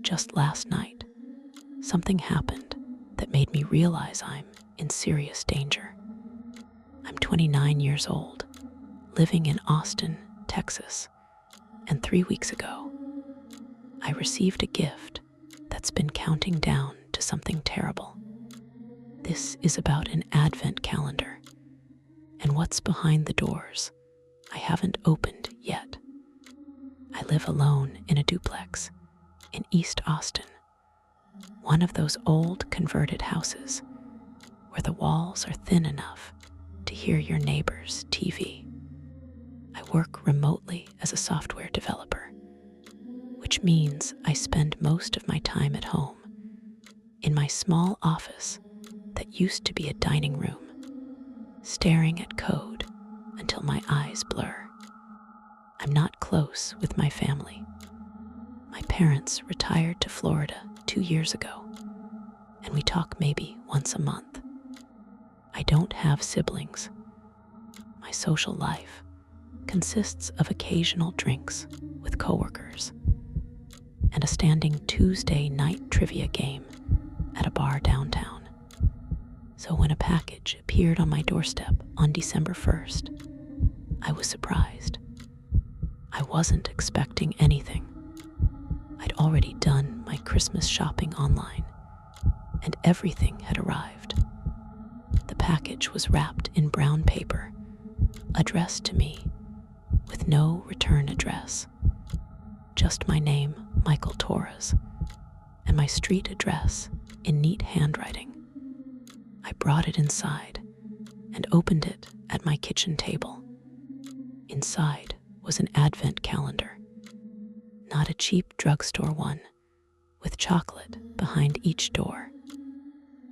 just last night, something happened that made me realize I'm in serious danger. I'm 29 years old, living in Austin, Texas, and 3 weeks ago, I received a gift that's been counting down to something terrible. This is about an advent calendar, and what's behind the doors I haven't opened yet. I live alone in a duplex in East Austin, one of those old converted houses where the walls are thin enough to hear your neighbor's TV. I work remotely as a software developer, which means I spend most of my time at home in my small office that used to be a dining room, staring at code until my eyes blur. I'm not close with my family. My parents retired to Florida 2 years ago, and we talk maybe once a month. I don't have siblings. My social life consists of occasional drinks with coworkers and a standing Tuesday night trivia game at a bar downtown. So when a package appeared on my doorstep on December 1st, I was surprised. I wasn't expecting anything. I'd already done my Christmas shopping online, and everything had arrived. The package was wrapped in brown paper, addressed to me, with no return address. Just my name, Michael Torres, and my street address in neat handwriting. I brought it inside and opened it at my kitchen table. Inside was an advent calendar, not a cheap drugstore one, with chocolate behind each door.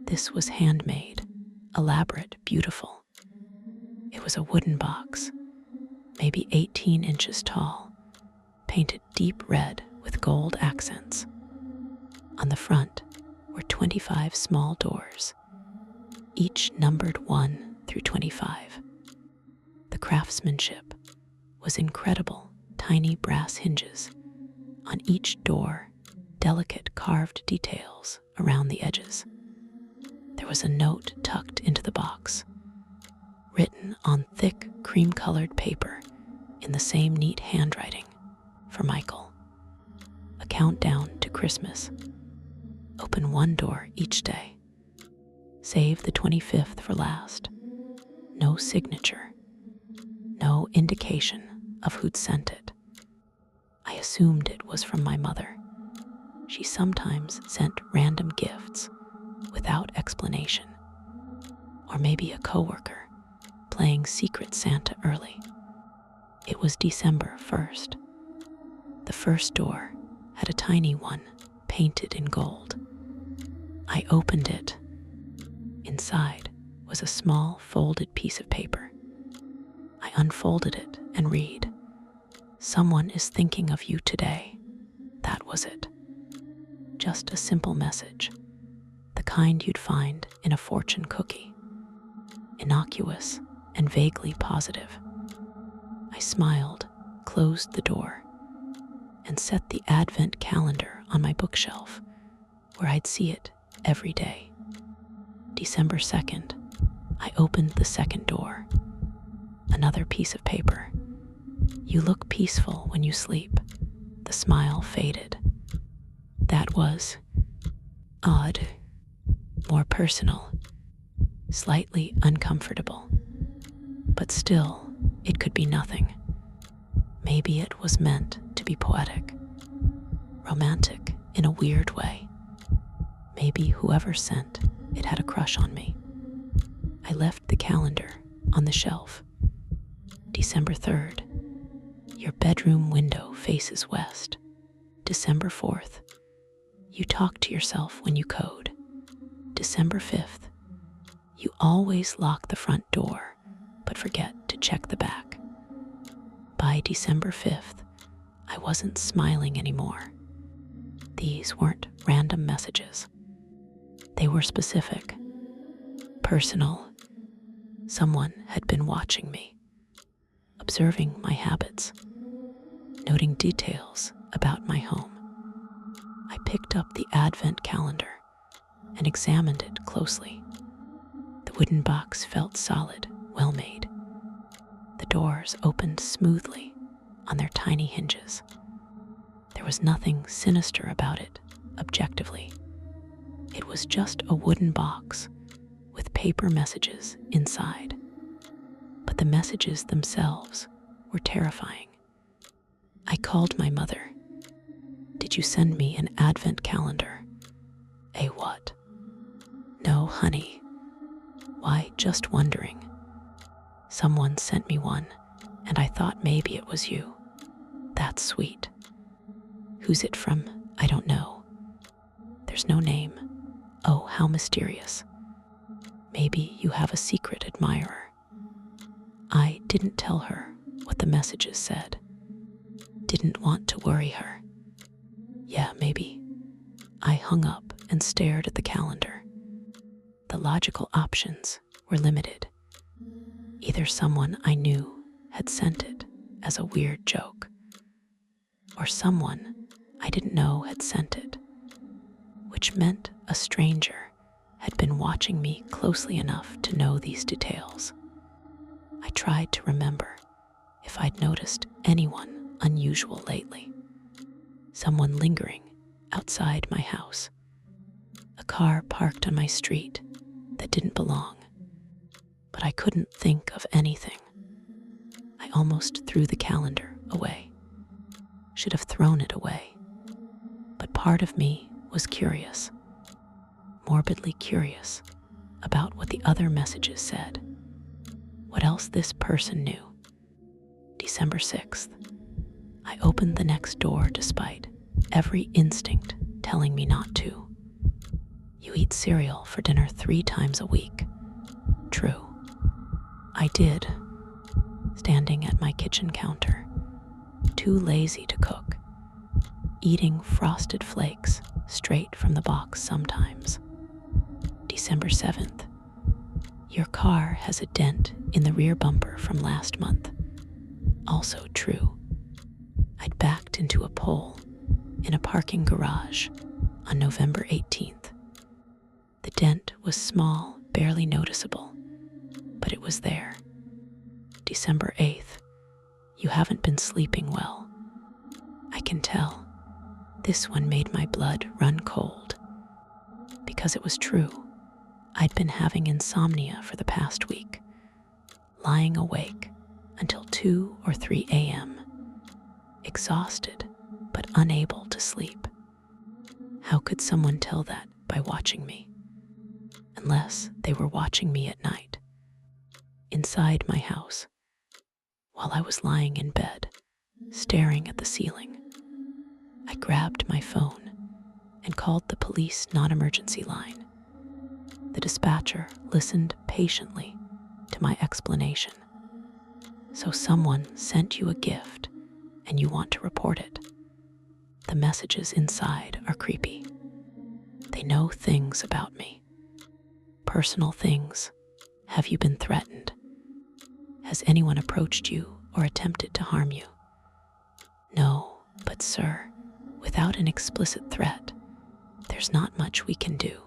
This was handmade, elaborate, beautiful. It was a wooden box, maybe 18 inches tall, painted deep red with gold accents. On the front were 25 small doors, each numbered 1 through 25. The craftsmanship was incredible. Tiny brass hinges on each door, delicate carved details around the edges. There was a note tucked into the box, written on thick cream-colored paper in the same neat handwriting for Michael. A countdown to Christmas. Open 1 door each day. Save the 25th for last. No signature. No indication of who'd sent it. I assumed it was from my mother. She sometimes sent random gifts without explanation. Or maybe a coworker playing Secret Santa early. It was December 1st. The first door had a tiny one painted in gold. I opened it. Inside was a small folded piece of paper. I unfolded it and read, "Someone is thinking of you today." That was it. Just a simple message, the kind you'd find in a fortune cookie. Innocuous and vaguely positive. I smiled, closed the door, and set the advent calendar on my bookshelf where I'd see it every day. December 2nd, I opened the second door. Another piece of paper. "You look peaceful when you sleep." The smile faded. That was odd, more personal, slightly uncomfortable. But still, it could be nothing. Maybe it was meant to be poetic, romantic in a weird way. Maybe whoever sent it had a crush on me. I left the calendar on the shelf. December 3rd, your bedroom window faces west. December 4th, you talk to yourself when you code. December 5th, you always lock the front door, but forget to check the back. By December 5th, I wasn't smiling anymore. These weren't random messages. They were specific, personal. Someone had been watching me, observing my habits, noting details about my home. I picked up the Advent calendar and examined it closely. The wooden box felt solid, well made. The doors opened smoothly on their tiny hinges. There was nothing sinister about it, objectively. It was just a wooden box with paper messages inside. But the messages themselves were terrifying. I called my mother. "Did you send me an Advent calendar?" "A what?" "No, honey." "Why, just wondering. Someone sent me one, and I thought maybe it was you." "That's sweet." "Who's it from?" "I don't know. There's no name." "Oh, how mysterious. Maybe you have a secret admirer." I didn't tell her what the messages said. Didn't want to worry her. "Yeah, maybe." I hung up and stared at the calendar. The logical options were limited. Either someone I knew had sent it as a weird joke, or someone I didn't know had sent it, which meant a stranger had been watching me closely enough to know these details. I tried to remember if I'd noticed anyone unusual lately. Someone lingering outside my house. A car parked on my street that didn't belong. But I couldn't think of anything. I almost threw the calendar away. Should have thrown it away. But part of me was curious, morbidly curious, about what the other messages said. What else this person knew. December 6th. I opened the next door despite every instinct telling me not to. You eat cereal for dinner 3 times a week. True. I did, standing at my kitchen counter, too lazy to cook, eating frosted flakes straight from the box sometimes. December 7th. Your car has a dent in the rear bumper from last month. Also true. I'd backed into a pole in a parking garage on November 18th. The dent was small, barely noticeable, but it was there. December 8th. You haven't been sleeping well. I can tell. This one made my blood run cold. Because it was true. I'd been having insomnia for the past week, lying awake until 2 or 3 a.m., exhausted but unable to sleep. How could someone tell that by watching me? Unless they were watching me at night, inside my house, while I was lying in bed, staring at the ceiling. I grabbed my phone and called the police non-emergency line. The dispatcher listened patiently to my explanation. "So someone sent you a gift and you want to report it. The messages inside are creepy. They know things about me. Personal things. Have you been threatened? Has anyone approached you or attempted to harm you?" "No, but sir, without an explicit threat, there's not much we can do.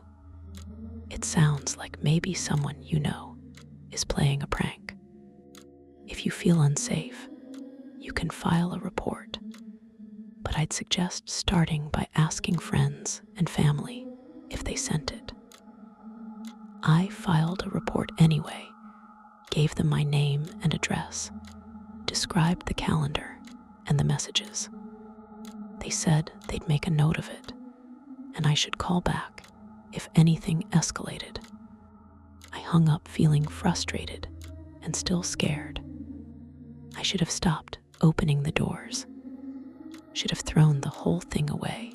It sounds like maybe someone you know is playing a prank. If you feel unsafe, you can file a report. But I'd suggest starting by asking friends and family if they sent it." I filed a report anyway, gave them my name and address, described the calendar and the messages. They said they'd make a note of it, and I should call back if anything escalated. I hung up feeling frustrated and still scared. I should have stopped opening the doors, should have thrown the whole thing away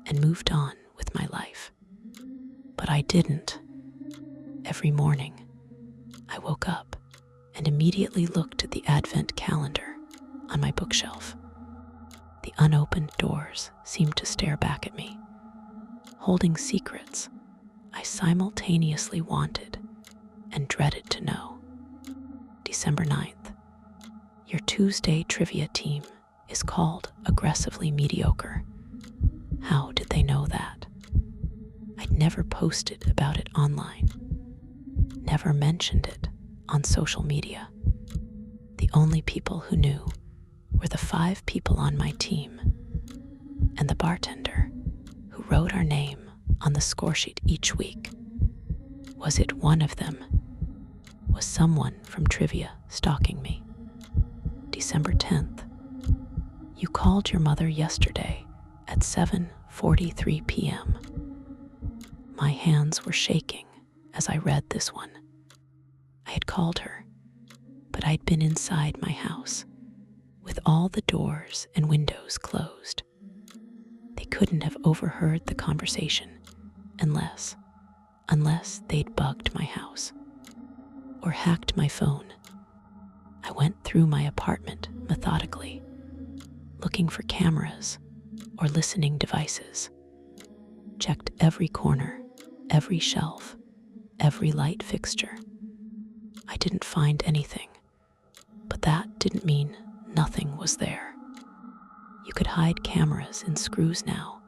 and moved on with my life. But I didn't. Every morning, I woke up and immediately looked at the Advent calendar on my bookshelf. The unopened doors seemed to stare back at me, holding secrets I simultaneously wanted and dreaded to know. December 9th. Your Tuesday trivia team is called aggressively mediocre. How did they they know that. I'd never posted about it online, never mentioned it on social media. The only people who knew were the 5 people on my team and the bartender who wrote our name on the score sheet each week. Was it one of them? Was someone from trivia stalking me? December 10th. You called your mother yesterday at 7:43 p.m. My hands were shaking as I read this one. I had called her, but I'd been inside my house with all the doors and windows closed. They couldn't have overheard the conversation unless they'd bugged my house or hacked my phone. I went through my apartment methodically, looking for cameras or listening devices, checked every corner, every shelf, every light fixture. I didn't find anything, but that didn't mean nothing was there. You could hide cameras in screws now,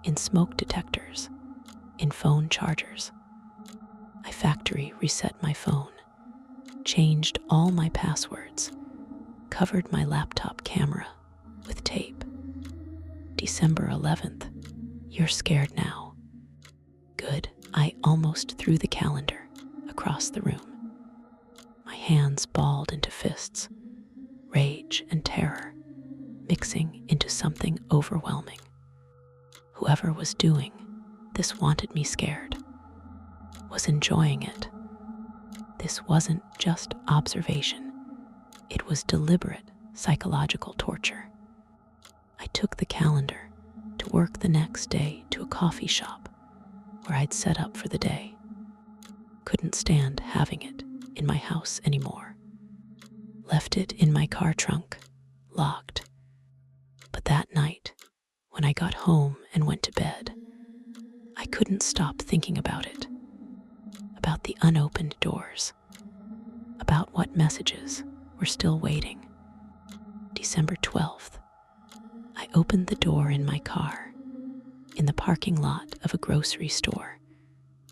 in smoke detectors, in phone chargers. I factory reset my phone, changed all my passwords, covered my laptop camera with tape. December 11th. You're scared now. Good. I almost threw the calendar across the room. My hands balled into fists, rage and terror mixing into something overwhelming. Whoever was doing this wanted me scared, was enjoying it. This wasn't just observation. It was deliberate psychological torture. I took the calendar to work the next day to a coffee shop where I'd set up for the day. Couldn't stand having it in my house anymore. Left it in my car trunk, locked. But that night, when I got home and went to bed, I couldn't stop thinking about it, about the unopened doors, about what messages were still waiting. December 12th. I opened the door in my car, in the parking lot of a grocery store,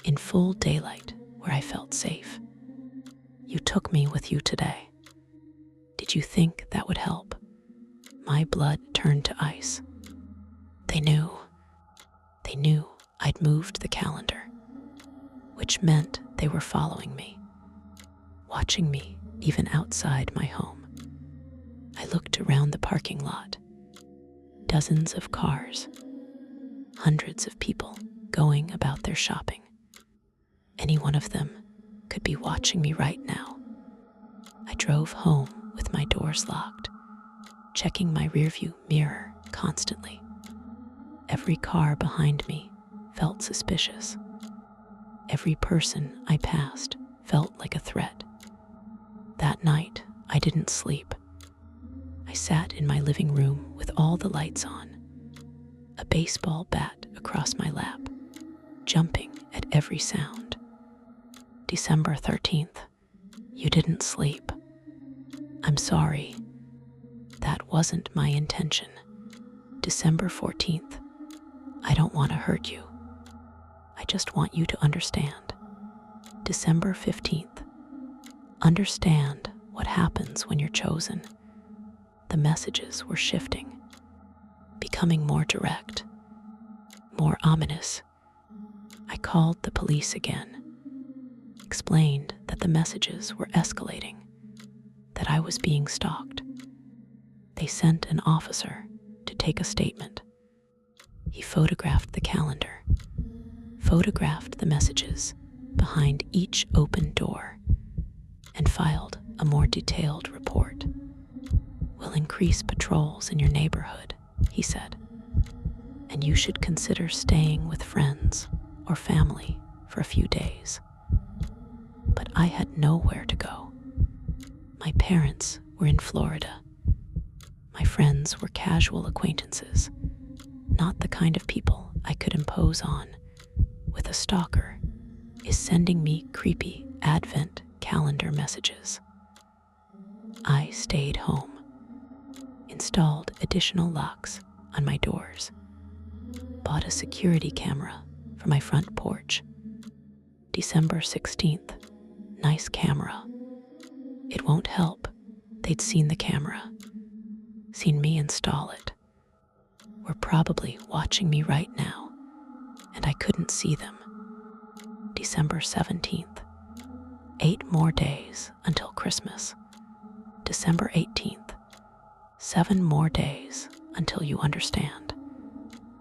in full daylight where I felt safe. You took me with you today. Did you think that would help? My blood turned to ice. They knew I'd moved the calendar, which meant they were following me, watching me even outside my home. I looked around the parking lot. Dozens of cars, hundreds of people going about their shopping. Any one of them could be watching me right now. I drove home with my doors locked, checking my rearview mirror constantly. Every car behind me felt suspicious. Every person I passed felt like a threat. That night, I didn't sleep. I sat in my living room with all the lights on, a baseball bat across my lap, jumping at every sound. December 13th. You didn't sleep. I'm sorry. That wasn't my intention. December 14th. I don't want to hurt you. I just want you to understand. December 15th. Understand what happens when you're chosen. The messages were shifting, becoming more direct, more ominous. I called the police again, explained that the messages were escalating, that I was being stalked. They sent an officer to take a statement. He photographed the calendar, photographed the messages behind each open door, and filed a more detailed report. We'll increase patrols in your neighborhood, he said, and you should consider staying with friends or family for a few days. But I had nowhere to go. My parents were in Florida. My friends were casual acquaintances, not the kind of people I could impose on with a stalker is sending me creepy advent calendar messages. I stayed home, installed additional locks on my doors, bought bought a security camera for my front porch. December 16th. Nice camera. It won't help. They'd seen the camera, seen me install it. Were probably watching me right now, and I couldn't see them. December 17th. 8 more days until Christmas. December 18th. 7 more days until you understand.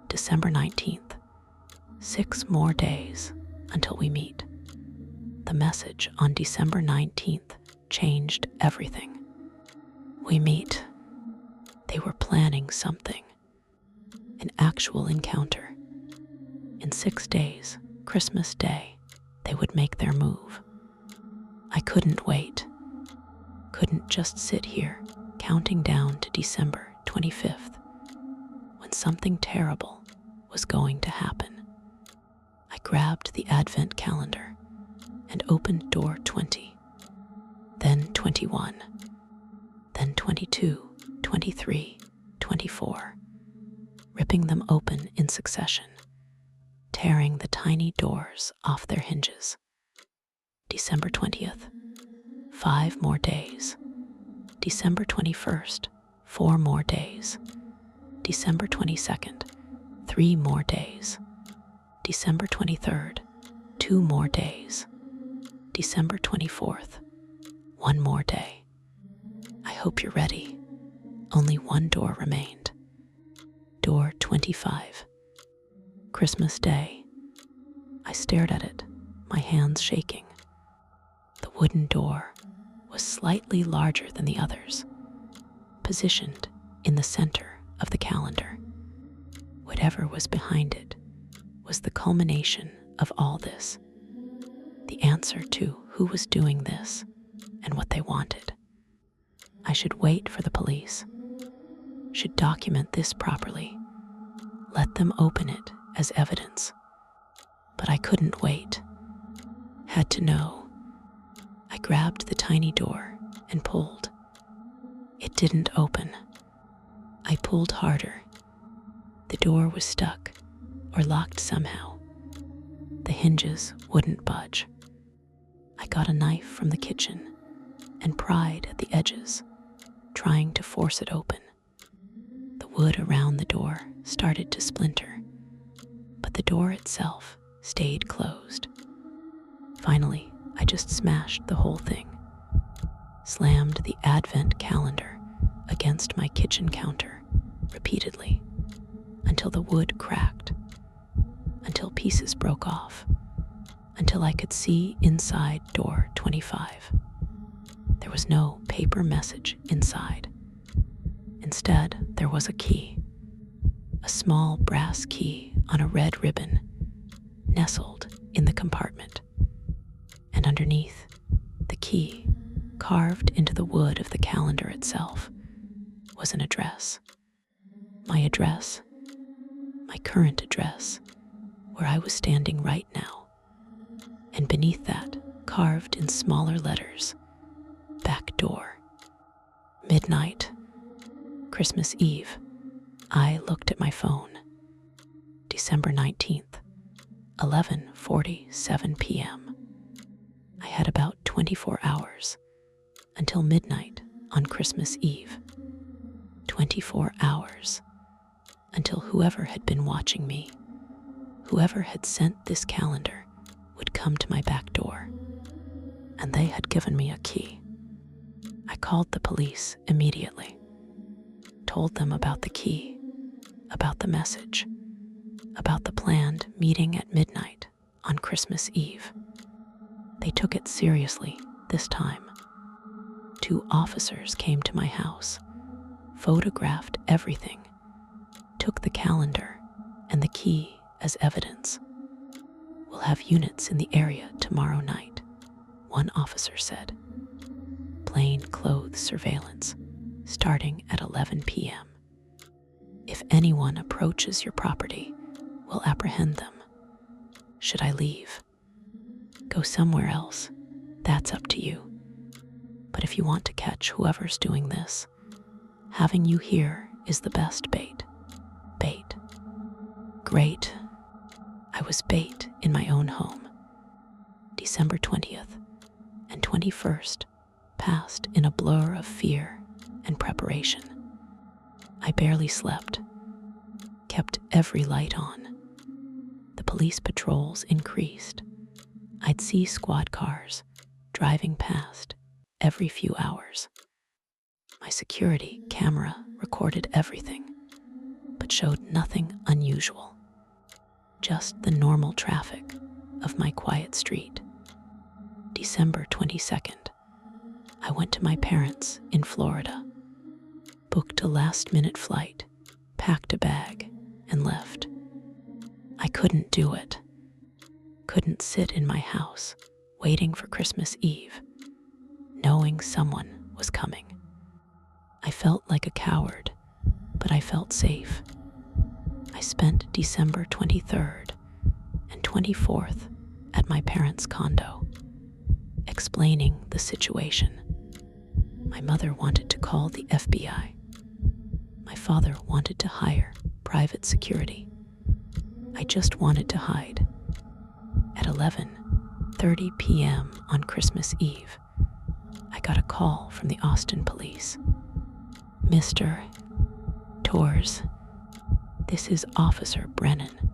December 19th. 6 more days until we meet. The message on December 19th changed everything. We meet. They were planning something. An actual encounter. In 6 days, Christmas Day, they would make their move. I couldn't wait. Couldn't just sit here, counting down to December 25th, when something terrible was going to happen. I grabbed the Advent calendar and opened door 20, then 21, then 22, 23, 24, ripping them open in succession, tearing the tiny doors off their hinges. December 20th, 5 more days. December 21st, 4 more days. December 22nd, 3 more days. December 23rd, 2 more days. December 24th, 1 more day. I hope you're ready. Only one door remained. Door 25. Christmas Day. I stared at it, my hands shaking. The wooden door was slightly larger than the others, positioned in the center of the calendar. Whatever was behind it was the culmination of all this, the answer to who was doing this and what they wanted. I should wait for the police, should document this properly, let them open it as evidence. But I couldn't wait. Had to know. I grabbed the tiny door and pulled. It didn't open. I pulled harder. The door was stuck or locked somehow. The hinges wouldn't budge. I got a knife from the kitchen and pried at the edges, trying to force it open. The wood around the door started to splinter, but the door itself stayed closed. Finally, I just smashed the whole thing, slammed the Advent calendar against my kitchen counter repeatedly until the wood cracked, until pieces broke off, until I could see inside door 25. There was no paper message inside. Instead, there was a key, a small brass key on a red ribbon, nestled in the compartment. And underneath, the key, carved into the wood of the calendar itself, was an address. My address, my current address, where I was standing right now. And beneath that, carved in smaller letters, back door. Midnight, Christmas Eve. I looked at my phone. December 19th, 11:47 p.m. I had about 24 hours until midnight on Christmas Eve. 24 hours until whoever had been watching me, whoever had sent this calendar, would come to my back door. And they had given me a key. I called the police immediately, told them about the key, about the message, about the planned meeting at midnight on Christmas Eve. They took it seriously this time. 2 officers came to my house, photographed everything, took the calendar and the key as evidence. We'll have units in the area tomorrow night, one officer said. Plainclothes surveillance, starting at 11 p.m. If anyone approaches your property, we'll apprehend them. Should I leave? Go somewhere else? That's up to you. But if you want to catch whoever's doing this, having you here is the best bait. Bait. great. I was bait in my own home. December 20th and 21st passed in a blur of fear and preparation. I barely slept, kept every light on. The police patrols increased. I'd see squad cars driving past every few hours. My security camera recorded everything, but showed nothing unusual, just the normal traffic of my quiet street. December 22nd, I went to my parents in Florida, booked a last-minute flight, packed a bag, and left. I couldn't do it. Couldn't sit in my house waiting for Christmas Eve, knowing someone was coming. I felt like a coward, but I felt safe. I spent December 23rd and 24th at my parents' condo, explaining the situation. My mother wanted to call the FBI. My father wanted to hire private security. I just wanted to hide. At 11:30 p.m. on Christmas Eve, I got a call from the Austin police. Mr. Torres, this is Officer Brennan.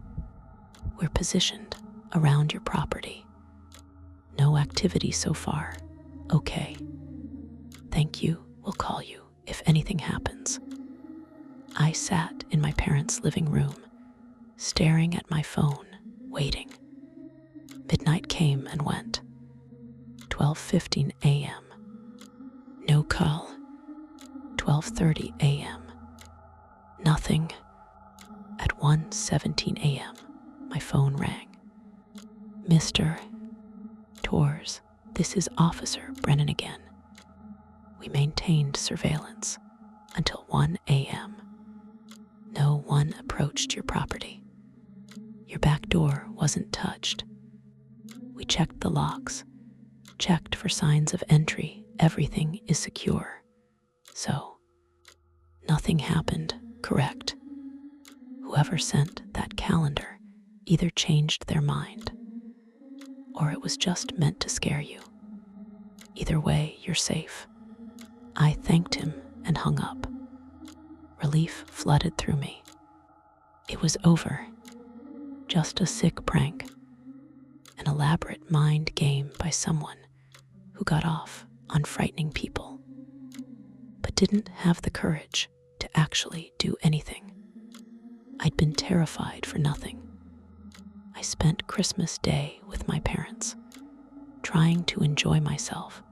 We're positioned around your property. No activity so far. Okay. Thank you. We'll call you if anything happens. I sat in my parents' living room, staring at my phone, waiting. Midnight came and went. 12:15 a.m. No call. 12:30 a.m. Nothing. At 1:17 a.m., my phone rang. Mr. Torres, this is Officer Brennan again. We maintained surveillance until 1 a.m. No one approached your property. Your back door wasn't touched. We checked the locks, checked for signs of entry. Everything is secure. So, nothing happened, correct? Whoever sent that calendar either changed their mind, or it was just meant to scare you. Either way, you're safe. I thanked him and hung up. Relief flooded through me. It was over. Just a sick prank. An elaborate mind game by someone who got off on frightening people, but didn't have the courage to actually do anything. I'd been terrified for nothing. I spent Christmas Day with my parents, trying to enjoy myself,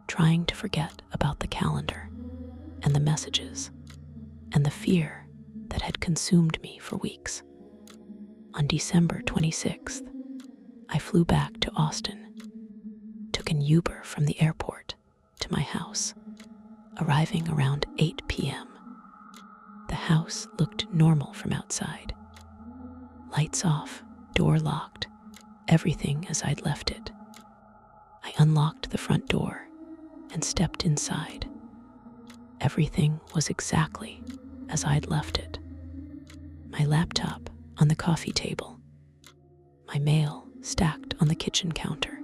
trying to forget about the calendar and the messages and the fear that had consumed me for weeks. On December 26th, I flew back to Austin, took an Uber from the airport to my house, arriving around 8 p.m. The house looked normal from outside. Lights off, door locked, everything as I'd left it. I unlocked the front door and stepped inside. Everything was exactly as I'd left it. My laptop on the coffee table, my mail stacked on the kitchen counter,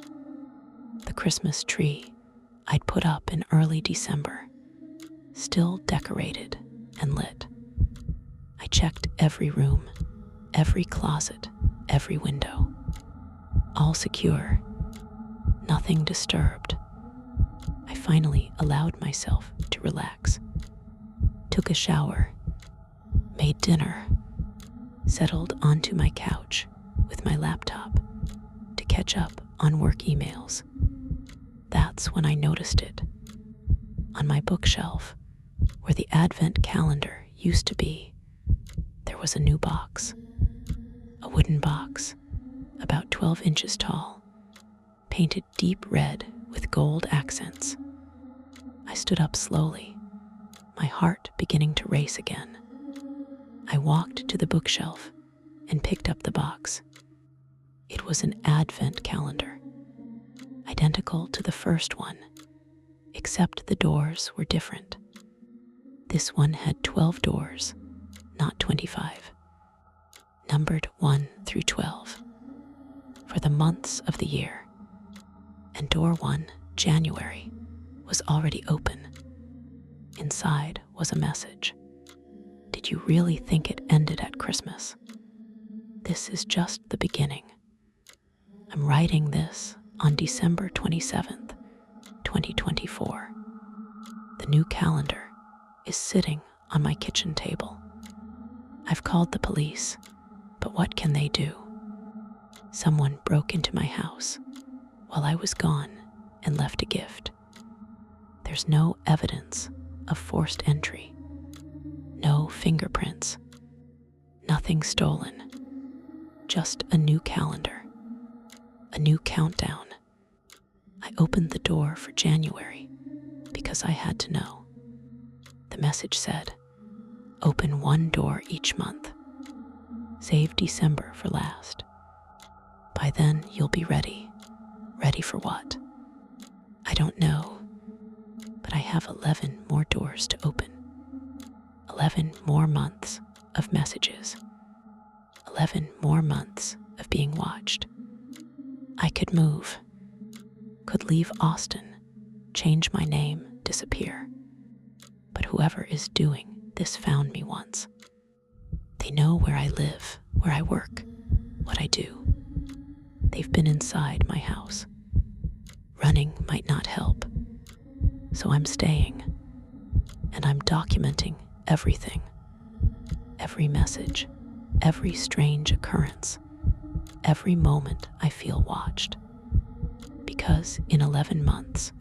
the Christmas tree I'd put up in early December, still decorated and lit. I checked every room, every closet, every window. All secure, nothing disturbed. I finally allowed myself to relax, took a shower, made dinner, settled onto my couch with my laptop to catch up on work emails. That's when I noticed it. On my bookshelf, where the Advent calendar used to be, there was a new box. A wooden box, about 12 inches tall, painted deep red with gold accents. I stood up slowly, my heart beginning to race again. I walked to the bookshelf and picked up the box. It was an Advent calendar, identical to the first one, except the doors were different. This one had 12 doors, not 25. numbered 1 through 12, for the months of the year, and door 1, January, was already open. Inside was a message. Did you really think it ended at Christmas? This is just the beginning. I'm writing this on December 27th, 2024. The new calendar is sitting on my kitchen table. I've called the police, but what can they do? Someone broke into my house while I was gone and left a gift. There's no evidence of forced entry, no fingerprints, nothing stolen, just a new calendar, a new countdown. I opened the door for January because I had to know. The message said, open 1 door each month. Save December for last. By then, you'll be ready. Ready for what? I don't know, but I have 11 more doors to open. 11 more months of messages. 11 more months of being watched. I could move, could leave Austin, change my name, disappear. But whoever is doing this found me once. They know where I live, where I work, what I do. They've been inside my house. Running might not help, so I'm staying, and I'm documenting everything. Every message, every strange occurrence, every moment I feel watched. Because in 11 months,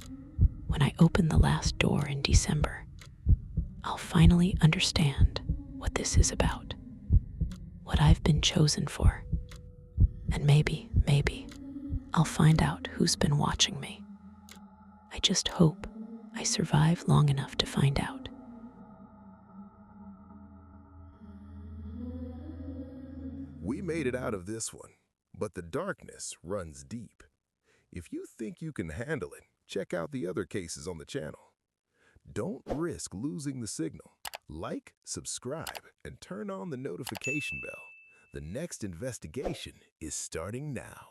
when I open the last door in December, I'll finally understand what this is about, what I've been chosen for, and maybe, I'll find out who's been watching me. I just hope I survive long enough to find out. We made it out of this one, but the darkness runs deep. If you think you can handle it, check out the other cases on the channel. Don't risk losing the signal. Like, subscribe, and turn on the notification bell. The next investigation is starting now.